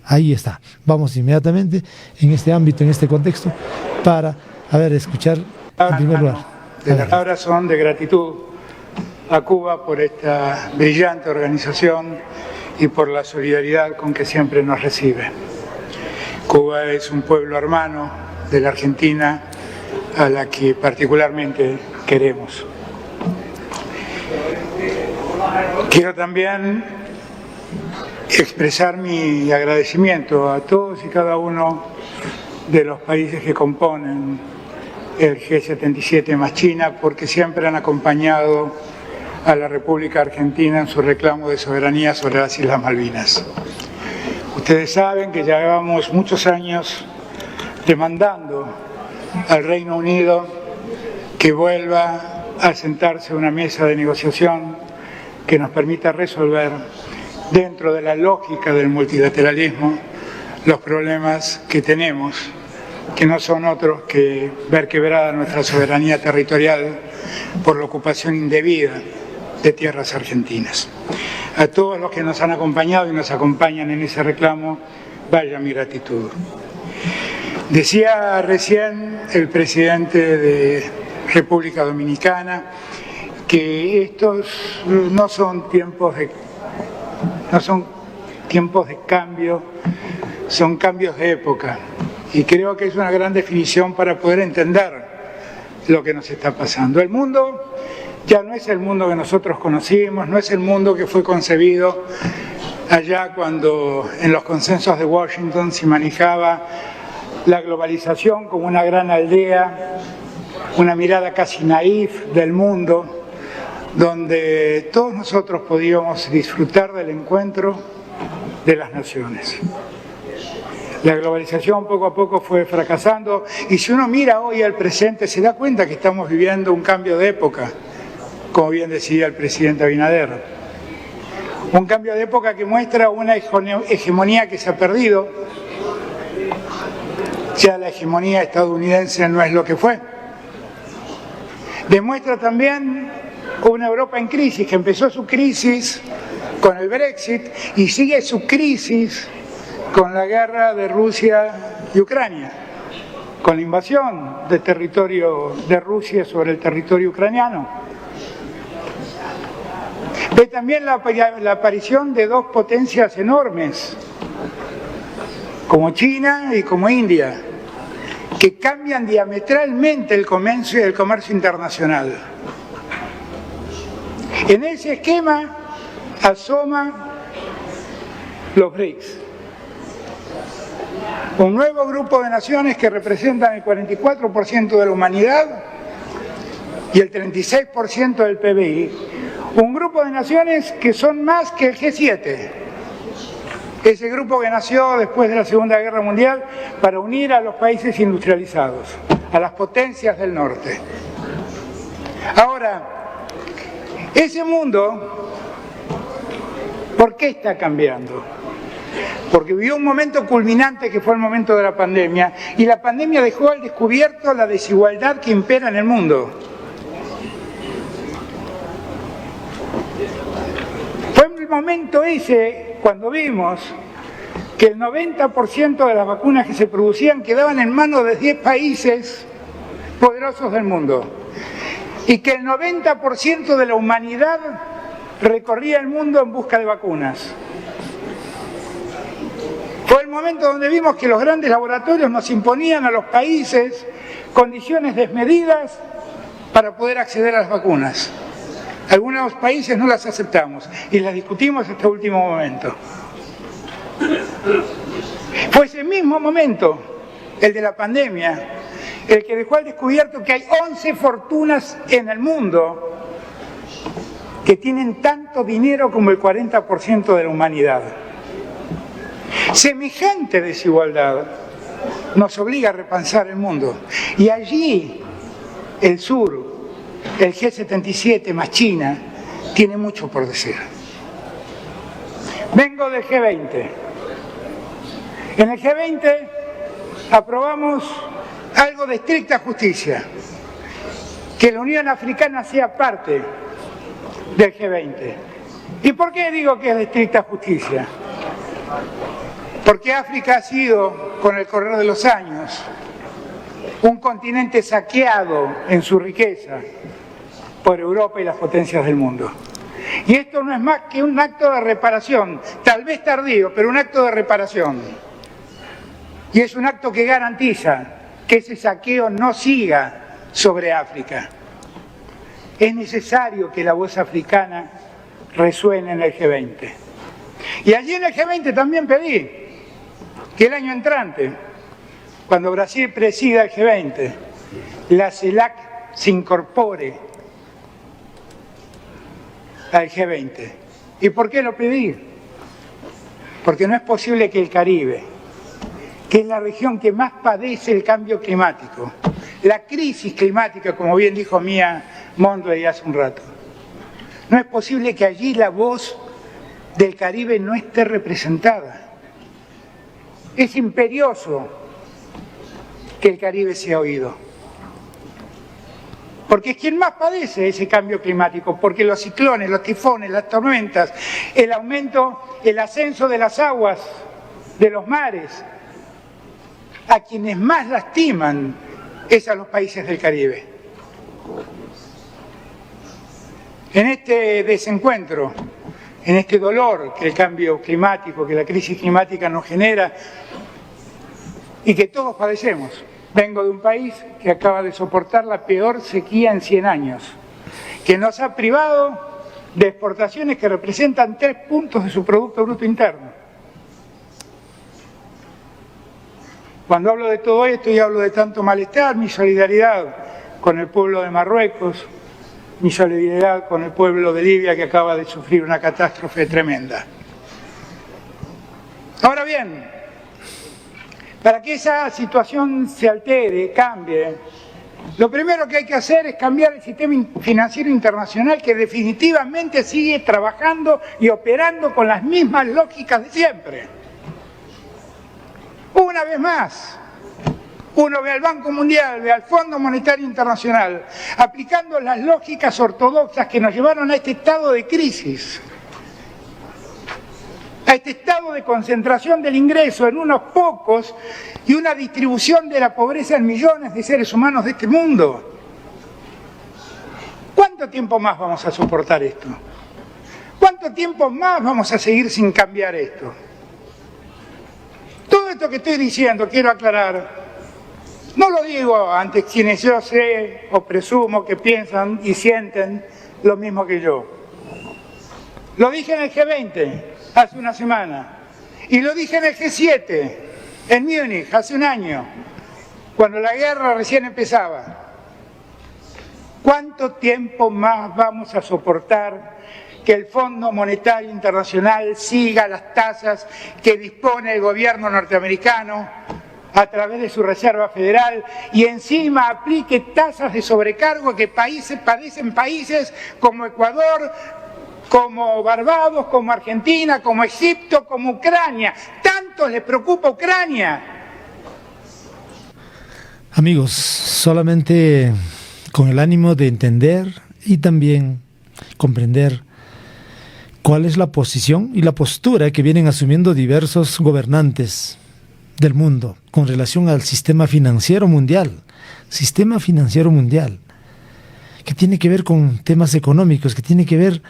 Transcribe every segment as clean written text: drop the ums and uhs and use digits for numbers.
Ahí está. Vamos inmediatamente en este ámbito, en este contexto, para, escuchar en primer lugar. Las palabras son de gratitud a Cuba por esta brillante organización y por la solidaridad con que siempre nos recibe. Cuba es un pueblo hermano de la Argentina a la que particularmente queremos. Quiero también expresar mi agradecimiento a todos y cada uno de los países que componen el G77 más China, porque siempre han acompañado a la República Argentina en su reclamo de soberanía sobre las Islas Malvinas. Ustedes saben que ya llevamos muchos años demandando al Reino Unido que vuelva a sentarse a una mesa de negociación que nos permita resolver, dentro de la lógica del multilateralismo, los problemas que tenemos, que no son otros que ver quebrada nuestra soberanía territorial por la ocupación indebida de tierras argentinas. A todos los que nos han acompañado y nos acompañan en ese reclamo, vaya mi gratitud. Decía recién el presidente de República Dominicana que estos no son tiempos de cambio, son cambios de época. Y creo que es una gran definición para poder entender lo que nos está pasando. El mundo ya no es el mundo que nosotros conocimos, no es el mundo que fue concebido allá cuando en los consensos de Washington se manejaba la globalización como una gran aldea, una mirada casi naif del mundo, donde todos nosotros podíamos disfrutar del encuentro de las naciones. La globalización poco a poco fue fracasando y si uno mira hoy al presente se da cuenta que estamos viviendo un cambio de época, como bien decía el presidente Abinader. Un cambio de época que muestra una hegemonía que se ha perdido. Ya la hegemonía estadounidense no es lo que fue. Demuestra también una Europa en crisis, que empezó su crisis con el Brexit y sigue su crisis con la guerra de Rusia y Ucrania, con la invasión del territorio de Rusia sobre el territorio ucraniano. Ve también la aparición de dos potencias enormes, como China y como India, que cambian diametralmente el comercio internacional. En ese esquema asoma los BRICS, un nuevo grupo de naciones que representan el 44% de la humanidad y el 36% del PBI. Un grupo de naciones que son más que el G7, ese grupo que nació después de la Segunda Guerra Mundial para unir a los países industrializados, a las potencias del norte. Ahora, ese mundo, ¿por qué está cambiando? Porque vivió un momento culminante que fue el momento de la pandemia, y la pandemia dejó al descubierto la desigualdad que impera en el mundo. Fue el momento ese cuando vimos que el 90% de las vacunas que se producían quedaban en manos de 10 países poderosos del mundo, y que el 90% de la humanidad recorría el mundo en busca de vacunas. Fue el momento donde vimos que los grandes laboratorios nos imponían a los países condiciones desmedidas para poder acceder a las vacunas. Algunos países no las aceptamos y las discutimos hasta el último momento. Fue ese mismo momento, el de la pandemia, el que dejó al descubierto que hay 11 fortunas en el mundo que tienen tanto dinero como el 40% de la humanidad. Semejante desigualdad nos obliga a repensar el mundo. Y allí el sur, el G77 más China, tiene mucho por decir. Vengo del G20. En el G20 aprobamos algo de estricta justicia, que la Unión Africana sea parte del G20. ¿Y por qué digo que es de estricta justicia? Porque África ha sido, con el correr de los años, un continente saqueado en su riqueza por Europa y las potencias del mundo. Y esto no es más que un acto de reparación, tal vez tardío, pero un acto de reparación. Y es un acto que garantiza que ese saqueo no siga sobre África. Es necesario que la voz africana resuene en el G20. Y allí en el G20 también pedí que el año entrante, cuando Brasil presida el G20, la CELAC se incorpore al G20. ¿Y por qué lo pedí? Porque no es posible que el Caribe, que es la región que más padece el cambio climático, la crisis climática, como bien dijo Mía Mondlane hace un rato, no es posible que allí la voz del Caribe no esté representada. Es imperioso que el Caribe sea oído, porque es quien más padece ese cambio climático, porque los ciclones, los tifones, las tormentas, el aumento, el ascenso de las aguas de los mares, a quienes más lastiman es a los países del Caribe. En este desencuentro, en este dolor que el cambio climático, que la crisis climática nos genera y que todos padecemos. Vengo de un país que acaba de soportar la peor sequía en 100 años, que nos ha privado de exportaciones que representan 3 puntos de su Producto Bruto Interno. Cuando hablo de todo esto y hablo de tanto malestar, mi solidaridad con el pueblo de Marruecos, mi solidaridad con el pueblo de Libia que acaba de sufrir una catástrofe tremenda. Ahora bien, para que esa situación se altere, cambie, lo primero que hay que hacer es cambiar el sistema financiero internacional que definitivamente sigue trabajando y operando con las mismas lógicas de siempre. Una vez más, uno ve al Banco Mundial, ve al Fondo Monetario Internacional, aplicando las lógicas ortodoxas que nos llevaron a este estado de crisis, a este estado de concentración del ingreso en unos pocos y una distribución de la pobreza en millones de seres humanos de este mundo. ¿Cuánto tiempo más vamos a soportar esto? ¿Cuánto tiempo más vamos a seguir sin cambiar esto? Todo esto que estoy diciendo, quiero aclarar, no lo digo ante quienes yo sé o presumo que piensan y sienten lo mismo que yo. Lo dije en el G20 hace una semana y lo dije en el G7 en Múnich hace un año, cuando la guerra recién empezaba. ¿Cuánto tiempo más vamos a soportar que el Fondo Monetario Internacional siga las tasas que dispone el gobierno norteamericano a través de su Reserva Federal y encima aplique tasas de sobrecargo que padecen países como Ecuador, como Barbados, como Argentina, como Egipto, como Ucrania? ¿Tanto les preocupa Ucrania? Amigos, solamente con el ánimo de entender y también comprender cuál es la posición y la postura que vienen asumiendo diversos gobernantes del mundo con relación al sistema financiero mundial, que tiene que ver con temas económicos, que tiene que ver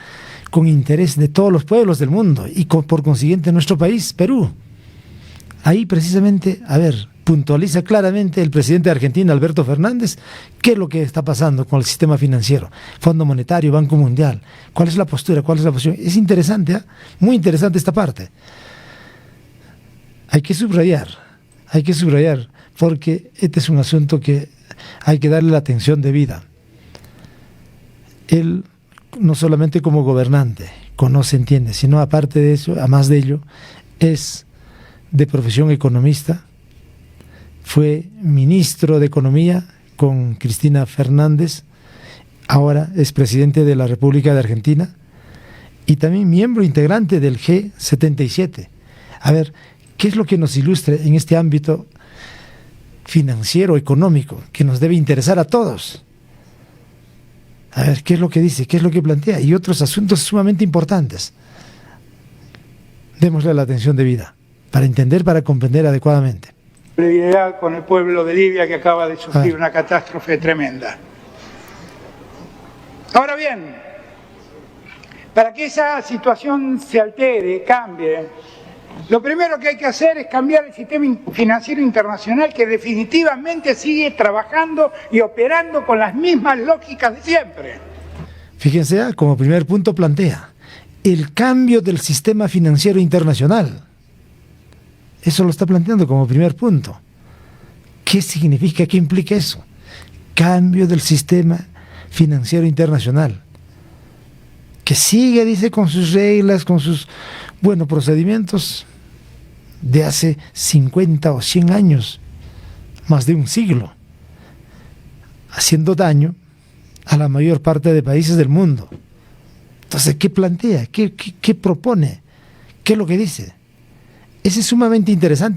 con interés de todos los pueblos del mundo y por consiguiente nuestro país, Perú. Ahí precisamente, puntualiza claramente el presidente de Argentina, Alberto Fernández, qué es lo que está pasando con el sistema financiero, Fondo Monetario, Banco Mundial, cuál es la postura, cuál es la posición. Es interesante, muy interesante esta parte. Hay que subrayar, porque este es un asunto que hay que darle la atención debida. Él, no solamente como gobernante, conoce, entiende, sino aparte de eso, además de ello, es de profesión economista, fue ministro de Economía con Cristina Fernández, ahora es presidente de la República de Argentina y también miembro integrante del G77. ¿Qué es lo que nos ilustra en este ámbito financiero, económico, que nos debe interesar a todos? ¿Qué es lo que dice? ¿Qué es lo que plantea? Y otros asuntos sumamente importantes. Démosle la atención debida para entender, para comprender adecuadamente. Solidaridad con el pueblo de Libia que acaba de sufrir una catástrofe tremenda. Ahora bien, para que esa situación se altere, cambie, lo primero que hay que hacer es cambiar el sistema financiero internacional que definitivamente sigue trabajando y operando con las mismas lógicas de siempre. Fíjense, como primer punto plantea el cambio del sistema financiero internacional. Eso lo está planteando como primer punto. ¿Qué significa, qué implica eso? Cambio del sistema financiero internacional. Que sigue, dice, con sus reglas, con sus, procedimientos de hace 50 o 100 años, más de un siglo, haciendo daño a la mayor parte de países del mundo. Entonces, ¿qué plantea? ¿Qué propone? ¿Qué es lo que dice? Ese es sumamente interesante.